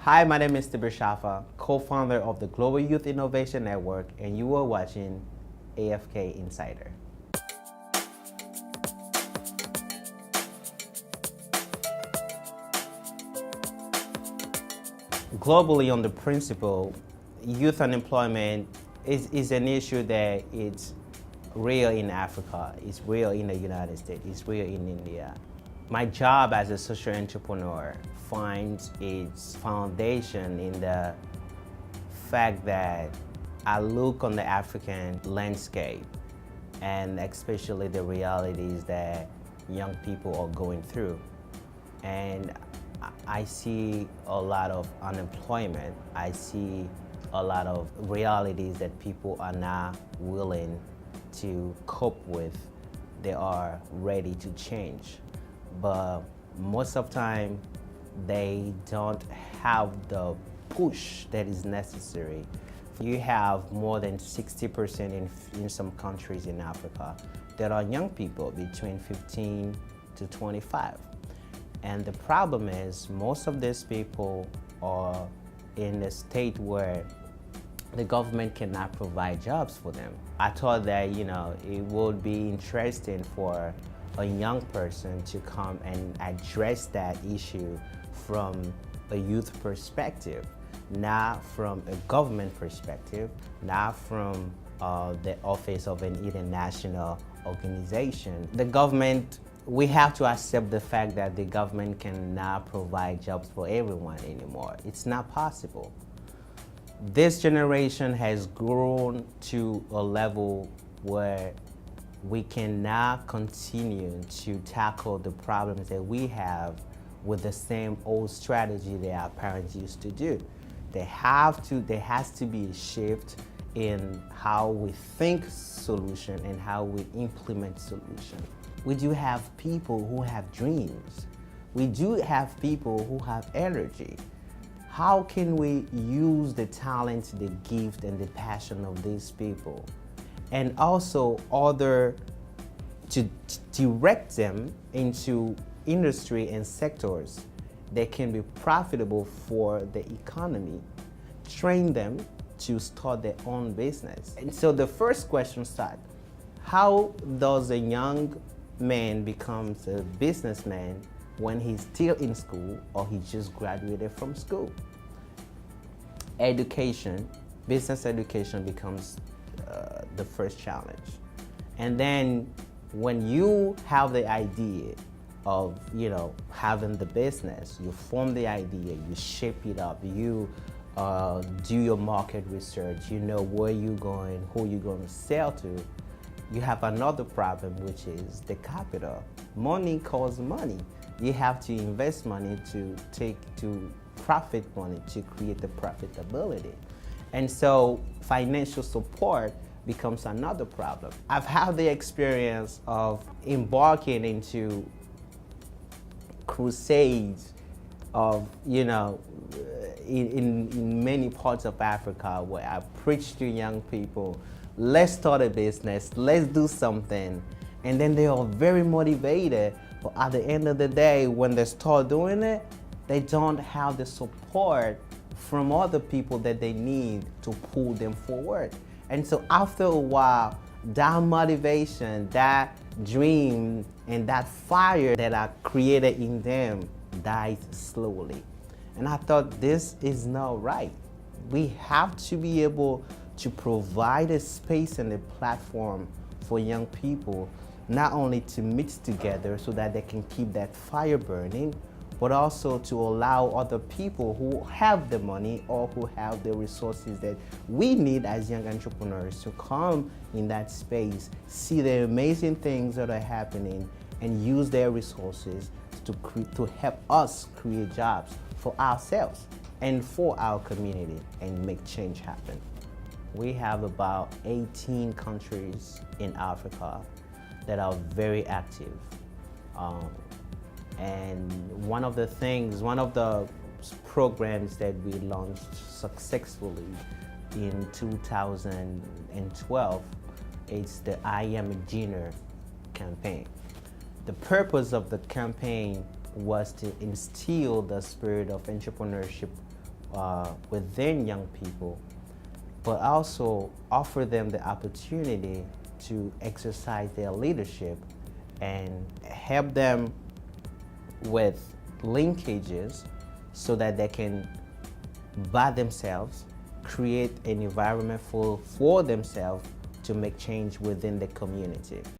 Hi, my name is Tiburce Chaffa, co-founder of the Global Youth Innovation Network, and you are watching AFK Insider. Globally, on the principle, youth unemployment is an issue that it's real in Africa, it's real in the United States, it's real in India. My job as a social entrepreneur finds its foundation in the fact that I look on the African landscape and especially the realities that young people are going through. And I see a lot of unemployment. I see a lot of realities that people are not willing to cope with. They are ready to change. But most of the time, they don't have the push that is necessary. You have more than 60% in some countries in Africa that are young people between 15 to 25. And the problem is most of these people are in a state where the government cannot provide jobs for them. I thought that, it would be interesting for a young person to come and address that issue from a youth perspective, not from a government perspective, not from the office of an international organization. The government, we have to accept the fact that the government cannot provide jobs for everyone anymore. It's not possible. This generation has grown to a level where we cannot continue to tackle the problems that we have with the same old strategy that our parents used to do. There has to be a shift in how we think solution and how we implement solution. We do have people who have dreams. We do have people who have energy. How can we use the talent, the gift, and the passion of these people? And also to direct them into industry and sectors that can be profitable for the economy. Train them to start their own business. And so the first question starts, how does a young man becomes a businessman when he's still in school or he just graduated from school? Education, business education becomes the first challenge. And then when you have the idea of having the business, you form the idea, you shape it up, you do your market research, you know where you're going, who you're going to sell to. You have another problem, which is the capital. Money costs money. You have to invest money to profit money to create the profitability. And so financial support becomes another problem. I've had the experience of embarking into crusades of, in many parts of Africa where I preach to young people, let's start a business, let's do something. And then they are very motivated, but at the end of the day, when they start doing it, they don't have the support from other people that they need to pull them forward. And so after a while, that motivation, that dream, and that fire that I created in them dies slowly. And I thought, this is not right. We have to be able to provide a space and a platform for young people, not only to mix together so that they can keep that fire burning, but also to allow other people who have the money or who have the resources that we need as young entrepreneurs to come in that space, see the amazing things that are happening, and use their resources to help us create jobs for ourselves and for our community and make change happen. We have about 18 countries in Africa that are very active. And one of the programs that we launched successfully in 2012 is the I Am a Genius campaign. The purpose of the campaign was to instill the spirit of entrepreneurship within young people, but also offer them the opportunity to exercise their leadership and help them with linkages so that they can, by themselves, create an environment for themselves to make change within the community.